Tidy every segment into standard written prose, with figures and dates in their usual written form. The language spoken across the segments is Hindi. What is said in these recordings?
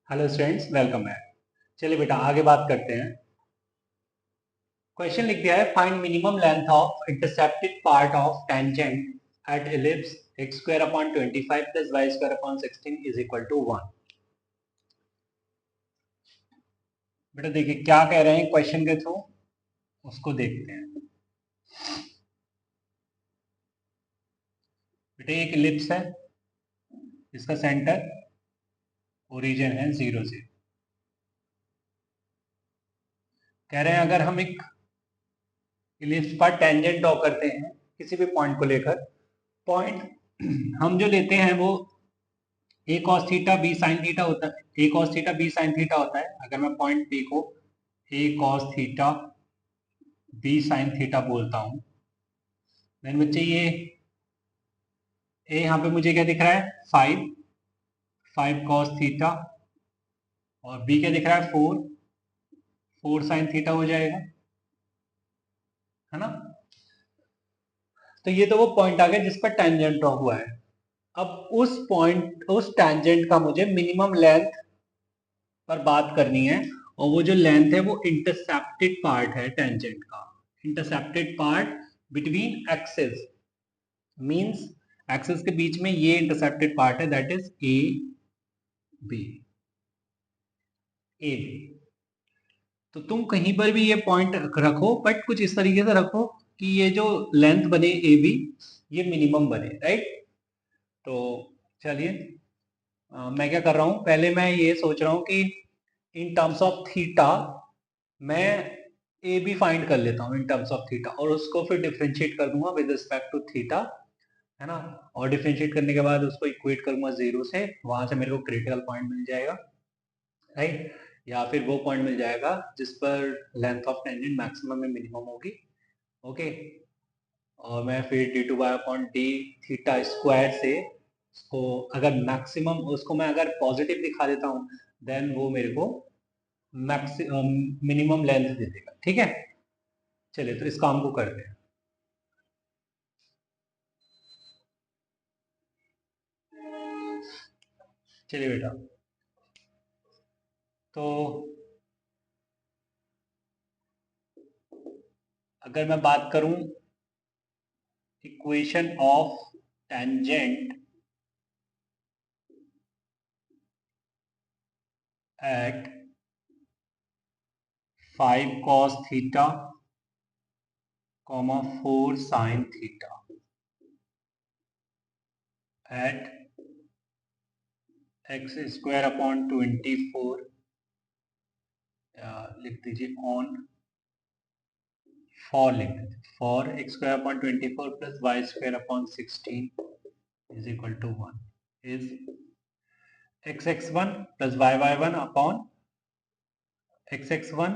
Hello students, welcome back. चलिए बेटा आगे बात करते हैं। क्वेश्चन लिख दिया है, find minimum length of intercepted part of tangent at ellipse x square upon 25 plus y square upon 16 is equal to 1। बेटा देखिए क्या कह रहे हैं क्वेश्चन के थ्रू, उसको देखते हैं। बेटा एक एलिप्स है, इसका सेंटर ओरिजिन है 0 से। कह रहे हैं अगर हम एक इलिप्स पर टेंजेंट ड्रॉ करते हैं किसी भी पॉइंट को लेकर, पॉइंट हम जो लेते हैं वो A cos theta B sine theta होता है, A cos theta B sine theta होता है। अगर मैं पॉइंट पी को A cos theta B sine theta बोलता हूं, देन बच्चे ये ए यहाँ पे मुझे क्या दिख रहा है 5 कॉस थीटा, और बी क्या दिख रहा है 4 साइन थीटा हो जाएगा, है ना। तो ये तो वो पॉइंट आ गया जिस पर टेंजेंट ड्रॉ हुआ है। अब उस पॉइंट उस टेंजेंट का मुझे मिनिमम लेंथ पर बात करनी है, और वो जो लेंथ है वो इंटरसेप्टेड पार्ट है टेंजेंट का। Intercepted part between axes means axes के बीच में ये इंटरसेप्टेड पार्ट है, that is B A B. तो तुम कहीं पर भी ये पॉइंट रखो, बट कुछ इस तरीके से रखो कि ये जो लेंथ बने ए बी ये मिनिमम बने, राइट। तो चलिए मैं क्या कर रहा हूं, पहले मैं ये सोच रहा हूं कि इन टर्म्स ऑफ थीटा मैं ए बी फाइंड कर लेता हूँ इन टर्म्स ऑफ थीटा, और उसको फिर डिफ्रेंशिएट कर दूंगा विद रिस्पेक्ट टू थीटा, है ना। और डिफ्रेंशिएट करने के बाद उसको इक्वेट करूंगा 0 से, वहां से मेरे को क्रिटिकल पॉइंट मिल जाएगा, राइट। या फिर वो पॉइंट मिल जाएगा जिस पर लेंथ ऑफ टेंजेंट मैक्सिमम में मिनिमम होगी, ओके। और मैं फिर D two by upon D theta square से उसको अगर मैक्सिमम उसको मैं अगर पॉजिटिव दिखा देता हूँ, देन वो मेरे को मिनिमम लेंथ दे देगा, ठीक है। चलिए तो इस काम को करते हैं। चलिए बेटा, तो अगर मैं बात करूं equation of tangent at 5 cos theta, 4 sin theta at x square upon 24, लिख दीजिए ऑन, फॉर लिख दीजिए for x square upon 24 plus Y square upon 16 is equal to 1 is x x one plus y one upon x x one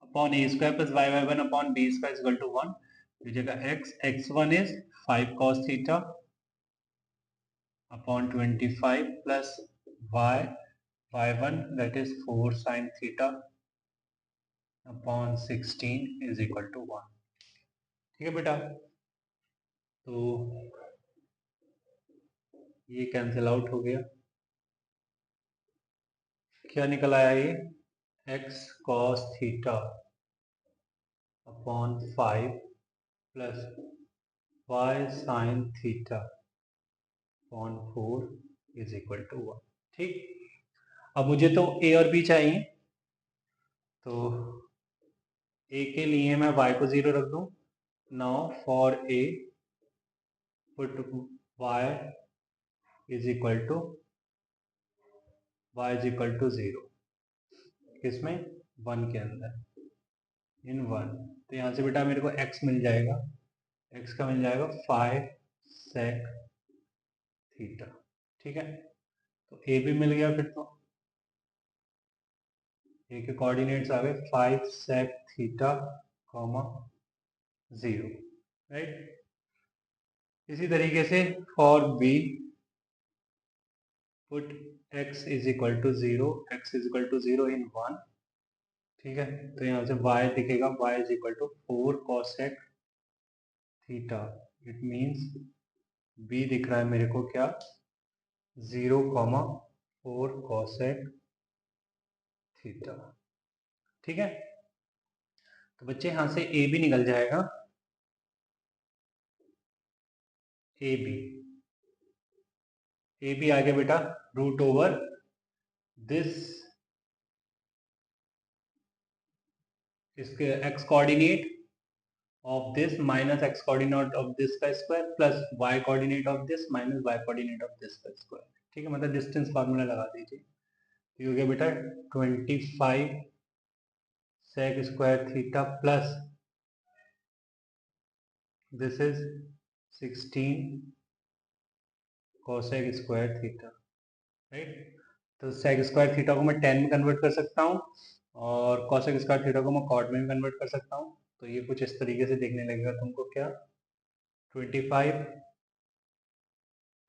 upon a square plus y one upon b square is equal to 1। जगह x x one is 5 cos theta upon 25 plus y y one that is 4 sin theta upon 16 is equal to 1। ठीक है बेटा, तो ये कैंसिल आउट हो गया। क्या निकल आया ये x cos theta upon 5 plus y sin theta upon 4 is equal to 1। ठीक, अब मुझे तो a और b चाहिए, तो a के लिए मैं y को 0 रख दूं। Now for a put y is equal to 0 किसमें 1 के अंदर इन 1। तो यहाँ से बेटा मेरे को x मिल जाएगा, x का मिल जाएगा 5 sec थीटा, ठीक है। तो a भी मिल गया, फिर तो a के कोऑर्डिनेट्स आ गए 5 sec थीटा कॉमा 0, राइट। इसी तरीके से for b put x is equal to 0, x is equal to 0 in 1, ठीक है। तो यहाँ से y दिखेगा y is equal to 4 cosec theta, it means b दिख रहा है मेरे को क्या 0 4 cosec थीटा। ठीक है, तो बच्चे यहां से ए भी निकल जाएगा, ए बी आ गया बेटा रूट ओवर दिस, इसके X coordinate of this minus X coordinate of this का square plus Y coordinate of this minus Y coordinate of this का स्क्वायर। ठीक है, मतलब डिस्टेंस फार्मूला लगा दीजिए। तो हो गया बेटा 25 sec square theta plus this is 16 cosec square theta, right. तो सेक स्क्वायर थीटा को मैं 10 में कन्वर्ट कर सकता हूँ और कोसेक स्क्वायर थीटा को मैं कॉट में भी कन्वर्ट कर सकता हूँ। तो ये कुछ इस तरीके से देखने लगेगा तुमको, क्या 25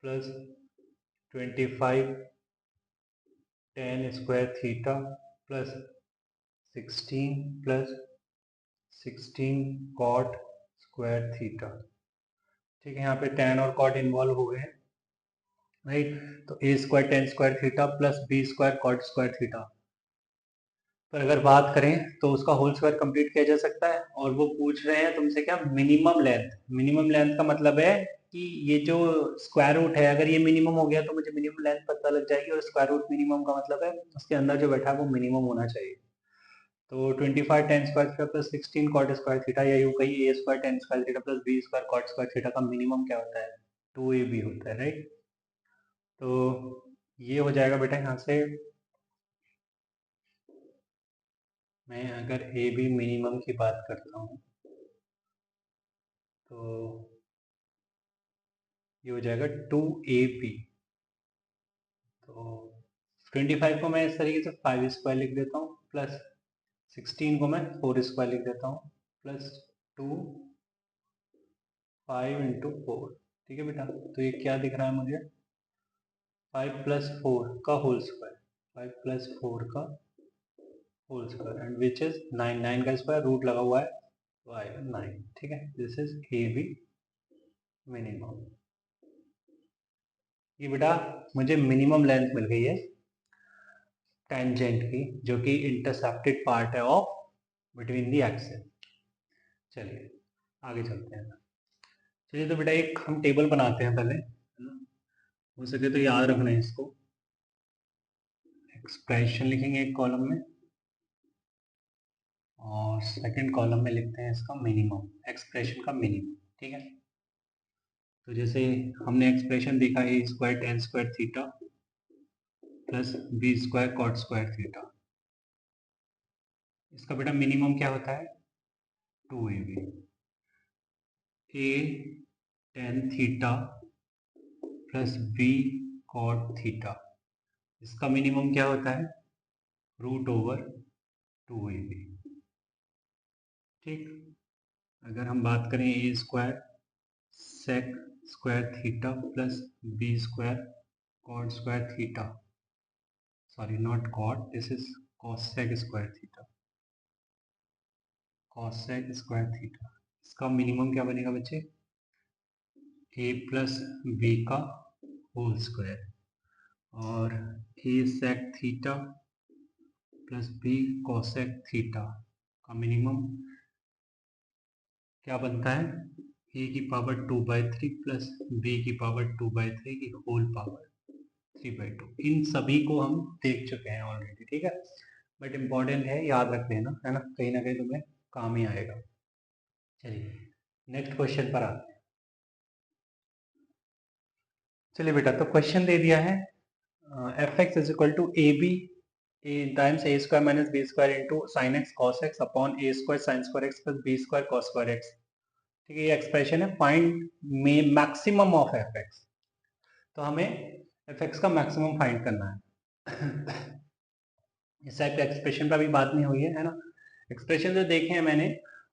plus 25 10 square theta plus 16 plus 16 cot square theta. ठीक है, यहाँ पे tan और कॉट इन्वॉल्व हो गए हैं, राइट। तो A square tan square theta plus B square cot square theta. पर अगर बात करें तो उसका होल स्क्वायर कंप्लीट किया जा सकता है, और वो पूछ रहे हैं तुमसे क्या, मिनिमम लेंथ। मिनिमम लेंथ का मतलब है कि ये जो स्क्वायर रूट है, अगर ये मिनिमम हो गया तो मुझे मिनिमम लेंथ पता लग जाएगी, और स्क्वायर रूट मिनिमम का मतलब है उसके अंदर जो बैठा है वो मिनिमम होना चाहिए। तो 25 tan square theta plus 16 cot square theta, या यूं कही A square tan square theta plus B square cot square theta का मिनिमम क्या होता है, 2ab होता है, राइट। तो ये हो जाएगा बेटा यहाँ से, मैं अगर ए बी मिनिमम की बात करता हूँ तो ये हो जाएगा 2ab। तो 25 को मैं इस तरीके से 5 स्क्वायर लिख देता हूँ, प्लस 16 को मैं 4 स्क्वायर लिख देता हूँ, प्लस 2 5 इंटू 4। ठीक है बेटा, तो ये क्या दिख रहा है मुझे, 5 प्लस 4 का होल स्क्वायर, 5 प्लस 4 का whole square and which is 9, 9 का स्क्वायर रूट लगा हुआ है तो आएगा 9। ठीक है, this is A B minimum. ये बेटा मुझे मिनिमम लेंथ मिल गई है टेंजेंट की, जो कि इंटरसेप्टेड पार्ट है ऑफ बिटवीन दी एक्सेस। चलिए आगे चलते हैं। चलिए तो बेटा एक हम टेबल बनाते हैं पहले, है ना, हो सके तो याद रखना है इसको। एक्सप्रेशन लिखेंगे एक कॉलम में, और सेकंड कॉलम में लिखते हैं इसका मिनिमम, एक्सप्रेशन का मिनिमम। ठीक है, तो जैसे हमने एक्सप्रेशन देखा A square tan square theta plus B square cot square theta, इसका बेटा मिनिमम क्या होता है, 2ab। A tan theta plus B cot theta, इसका मिनिमम क्या होता है, रूट ओवर 2ab। ठीक, अगर हम बात करें A square sec square theta plus B square cot square theta, sorry not cot, this is cosec square theta, cosec square theta, इसका मिनिमम क्या बनेगा बच्चे, ए प्लस बी का होल स्क्वायर, और A sec theta plus B cosec theta का मिनिमम क्या बनता है, ए की पावर 2/3 प्लस बी की पावर 2/3 की होल पावर 3/2। इन सभी को हम देख चुके हैं ऑलरेडी, ठीक है, बट इम्पॉर्टेंट है, याद रख लेना, है ना कहीं तुम्हें काम ही आएगा। चलिए नेक्स्ट क्वेश्चन पर आते हैं। चलिए बेटा, तो क्वेश्चन दे दिया है f x is equal to a b times a square minus B square into sine x cos x upon a square sine square x plus B square cos square x. ठीक है, ये एक्सप्रेशन है, फाइंड में मैक्सिमम ऑफ एफ एक्स। तो हमें एफ एक्स का मैक्सिमम फाइंड करना है। इस टाइप के एक्सप्रेशन पर अभी बात नहीं हुई है ना। एक्सप्रेशन जो देखे हैं मैंने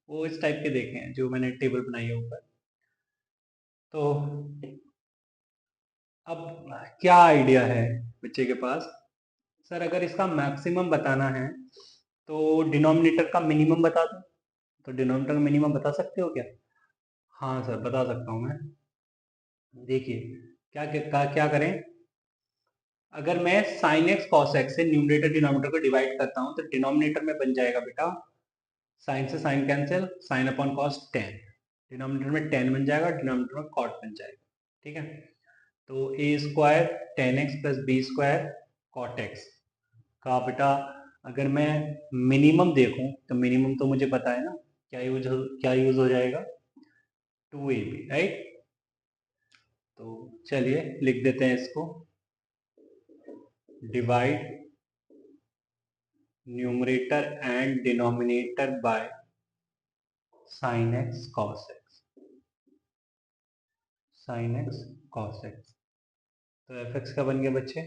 वो इस टाइप के देखे हैं, जो मैंने टेबल बनाई है ऊपर। तो अब क्या आइडिया है बच्चे के पास, सर अगर इसका मैक्सिमम बताना है तो डिनोमिनेटर का मिनिमम बता दो। तो डिनोमिनेटर का मिनिमम बता सकते हो क्या, हाँ सर बता सकता हूँ मैं। देखिए क्या क्या करें, अगर मैं साइन एक्स कॉस एक्स से न्यूमरेटर डिनोमिनेटर को डिवाइड करता हूँ तो डिनोमिनेटर में बन जाएगा बेटा साइन से sine cancel, sine upon cos tan, denominator में टेन बन जाएगा, डिनोमिनेटर में कॉट बन जाएगा। ठीक है, तो A square tan X plus B square cot X का बेटा अगर मैं मिनिमम देखूं तो मिनिमम तो मुझे पता है ना, क्या यूज हो जाएगा, 2ab, राइट। तो चलिए लिख देते हैं इसको, divide numerator and denominator by sine x cos x, sine x cos x. तो एफ एक्स का बन गया बच्चे,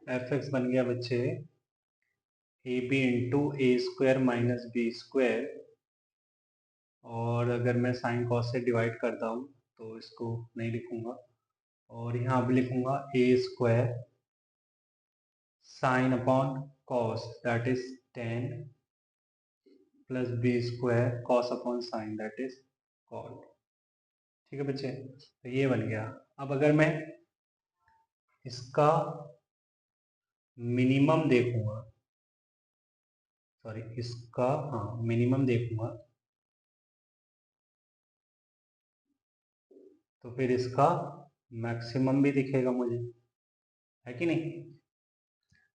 एफ एक्स बन गया बच्चे a B into A square minus B square, और अगर मैं साइन कॉस से डिवाइड करता हूँ तो इसको नहीं लिखूंगा, और यहाँ भी लिखूंगा A square sine upon cos that is 10 plus B square cos upon sine that is cot. ठीक है बच्चे, तो ये बन गया। अब अगर मैं इसका मिनिमम देखूंगा, सॉरी इसका, हाँ मिनिमम देखूंगा, तो फिर इसका मैक्सिमम भी दिखेगा मुझे, है कि नहीं।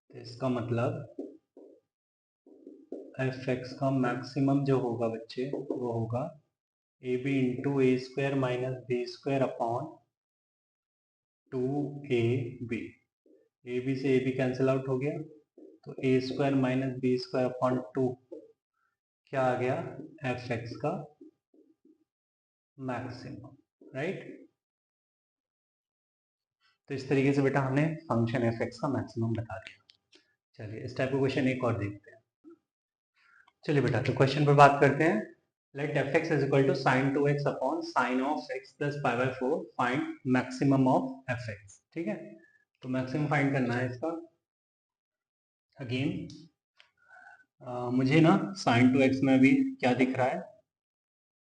तो इसका मतलब एफ एक्स का मैक्सिमम जो होगा बच्चे वो होगा A B into A square minus B square upon 2ab, A B से ए बी कैंसिल आउट हो गया, तो A square minus B square upon 2 क्या आ गया, एफ एक्स का मैक्सिमम, राइट। तो इस तरीके से बेटा हमने फंक्शन एफ एक्स का मैक्सिमम बता दिया। चलिए इस टाइप का क्वेश्चन एक और देखते हैं। चलिए बेटा तो क्वेश्चन पर बात करते हैं। Let f x is equal to sine 2x upon sine of x plus pi by 4, find maximum of f x. ठीक है, तो मैक्सिमम फाइंड करना है इसका। अगेन मुझे ना साइन 2x में अभी क्या दिख रहा है,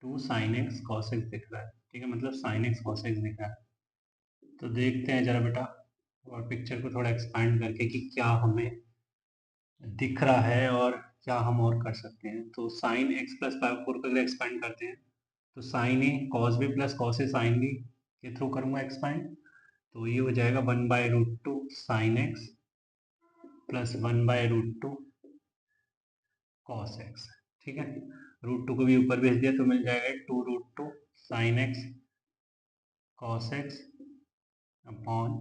2 साइन एक्स कॉस एक्स दिख रहा है। ठीक है, मतलब साइन एक्स कॉस एक्स दिख रहा है। तो देखते हैं जरा बेटा और पिक्चर को थोड़ा एक्सपांड करके कि क्या हमें दिख रहा है और क्या हम और कर सकते हैं। तो साइन एक्स प्लस पाई 4 को अगर एक्सपांड करते हैं तो sign A cos B plus cos A sine B के थ्रू करूँगा एक्सपांड, तो ये हो जाएगा 1/√2 sine x plus 1/√2 cos x. ठीक है, √2 को भी ऊपर भेज दिया तो मिल जाएगा 2√2 sign x cos x upon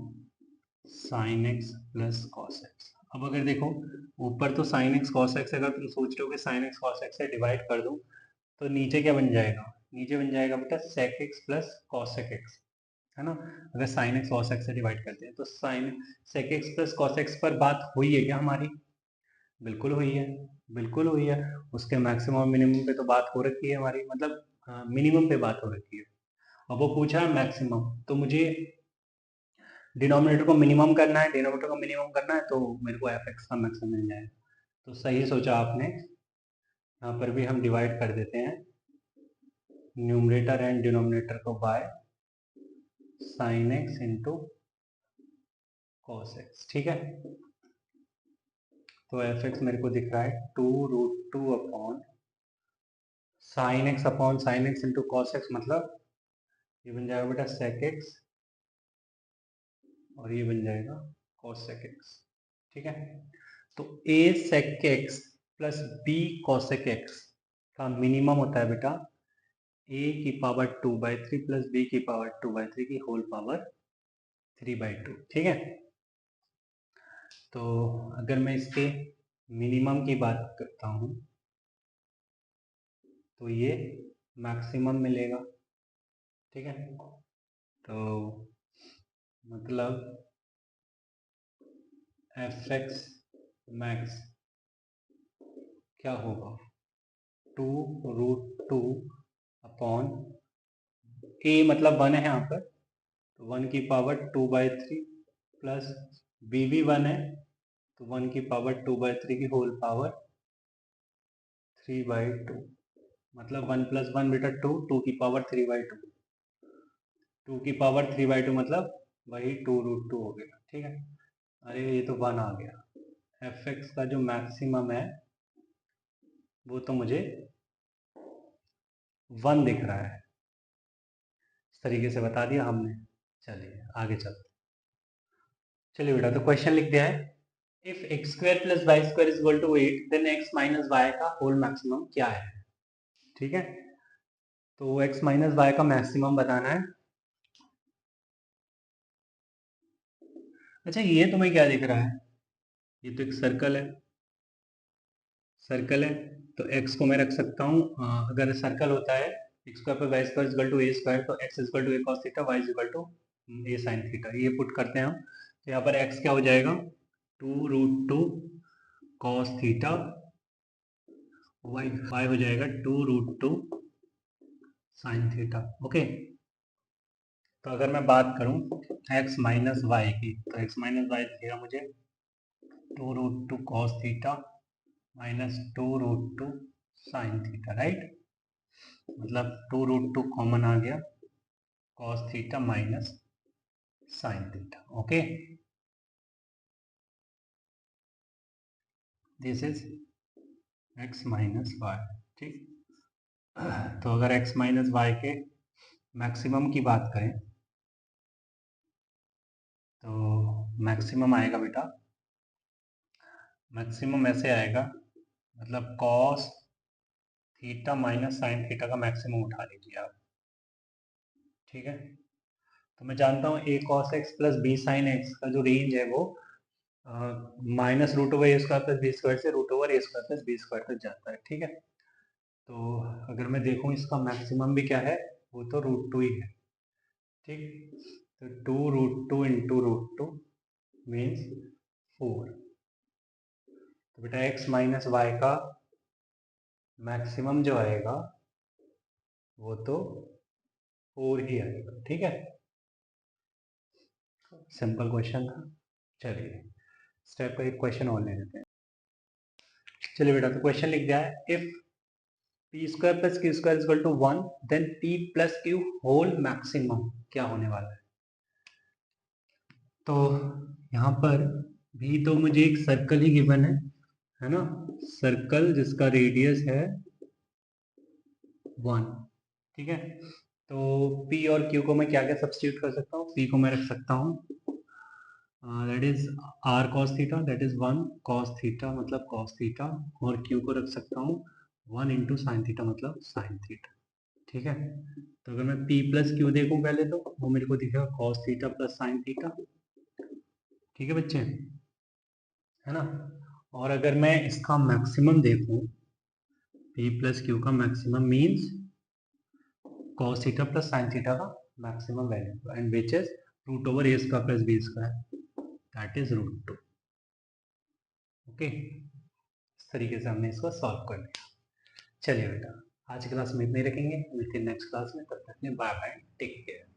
sine x plus cos x. अब अगर देखो ऊपर तो साइन एक्स कॉस एक्स, अगर तुम सोच रहे हो कि साइन एक्स कॉस एक्स से डिवाइड कर दूं तो नीचे क्या बन जाएगा, नीचे बन जाएगा बेटा sec x plus cosec x, है ना। अगर साइन एक्स कॉस एक्स से डिवाइड करते हैं तो sine sec x plus cos x पर बात हुई है क्या हमारी, बिल्कुल हुई है, बिल्कुल हुई है। उसके मैक्सिमम और मिनिमम पे तो बात हो रखी है हमारी, मतलब मिनिमम पे बात हो रखी है। अब वो पूछा है मैक्सिमम, तो मुझे डिनोमिनेटर को मिनिमम करना है, डिनोमिनेटर को मिनिमम करना है, तो मेरे को एफ एक्स का मैक्सिमम मिल जाएगा। तो सही सोचा आपने, यहाँ पर भी हम डिवाइड कर देते हैं न्यूमरेटर एंड डिनोमिनेटर को bye sine x into cos x. ठीक है, तो एफ एक्स मेरे को दिख रहा है 2√2 upon sine x upon sine x into cos x, मतलब ये बन जाएगा बेटा सेक एक्स और ये बन जाएगा कॉस सेक एक्स। ठीक है, तो A sec x plus B cosec X का मिनिमम होता है बेटा a की पावर 2/3 प्लस b की पावर 2/3 की होल पावर 3/2। ठीक है, तो अगर मैं इसके मिनिमम की बात करता हूँ तो ये मैक्सिमम मिलेगा। ठीक है, तो मतलब एफ एक्स मैक्स क्या होगा, 2√2 अपॉन ए मतलब 1 है यहाँ पर, तो 1 की पावर 2/3 प्लस बी भी 1 है तो 1 की पावर 2/3 की होल पावर 3/2, मतलब 1 + 1 बेटा 2, 2 की पावर 3/2, 2 की पावर 3/2 मतलब वही 2√2 हो गया। ठीक है। अरे ये तो 1 आ गया, एफ एक्स का जो मैक्सिमम है वो तो मुझे 1 दिख रहा है। इस तरीके से बता दिया हमने। चलिए आगे चलते। चलिए बेटा, तो क्वेश्चन लिख दिया है, if x square plus Y square is equal to 8 then x minus y का होल मैक्सिमम क्या है। ठीक है, तो एक्स माइनस वाई का मैक्सिमम बताना है। अच्छा, ये तुम्हें क्या दिख रहा है? ये तो एक सर्कल है, सर्कल है, तो एक्स को मैं रख सकता हूँ, अगर सर्कल होता है X square plus Y square equal to A square, तो X equal to A cos theta, Y equal to A sine theta. ये पुट करते हैं हम, तो यहाँ पर एक्स क्या हो जाएगा, 2√2 कॉस थीटा, वाई हो जाएगा 2√2 साइन थीटा। ओके, तो अगर मैं बात करूं x माइनस वाई की, तो x माइनस वाई दिखेगा मुझे 2√2 cos theta minus 2√2 sine theta, right. मतलब 2√2 कॉमन आ गया, cos theta minus sine theta. Okay, this is x minus y. ठीक, तो अगर x माइनस वाई के मैक्सिमम की बात करें, तो मैक्सिमम आएगा बेटा, मैक्सिमम ऐसे आएगा, मतलब cos theta minus sine theta का मैक्सिमम उठा लीजिए आप। ठीक है, तो मैं जानता हूँ A cos X plus B sine X का जो रेंज है वो minus root over A square plus B square से root over A square plus B square तक जाता है। ठीक है, तो अगर मैं देखूँ इसका मैक्सिमम भी क्या है, वो तो √2 ही है। ठीक, तो 2√2 इंटू √2 मीन्स 4। तो बेटा एक्स माइनस वाई का मैक्सिमम जो आएगा वो तो 4 ही आएगा। ठीक है, सिंपल क्वेश्चन था। चलिए स्टेप का एक क्वेश्चन और ले लेते हैं। चलिए बेटा, तो क्वेश्चन लिख दिया है, if p square plus q square equal to 1 then p plus q whole maximum क्या होने वाला है। तो यहाँ पर भी तो मुझे एक सर्कल ही गिवन है ना, सर्कल जिसका रेडियस है 1। ठीक है, तो P और Q को मैं क्या क्या सब्स्टिट्यूट कर सकता हूँ, P को मैं रख सकता हूँ that is r cos theta, that is 1 cos theta मतलब cos थीटा, और Q को रख सकता हूँ 1 इंटू साइन थीटा मतलब साइन थीटा। ठीक है, तो अगर मैं P प्लस क्यू देखूँ पहले, तो वो मेरे को दिखेगा cos theta plus sine theta. ठीक है बच्चे, है ना। और अगर मैं इसका मैक्सिमम देखूँ, P प्लस क्यू का maximum means cos theta plus sine theta का maximum value, and which is root over A square plus B square, that is √2। Okay, इस तरीके से हमने इसको सॉल्व कर लिया। चलिए बेटा, आज की क्लास में इतने रखेंगे, मिलते हैं नेक्स्ट क्लास में, तब तक बाय बाय, टेक केयर।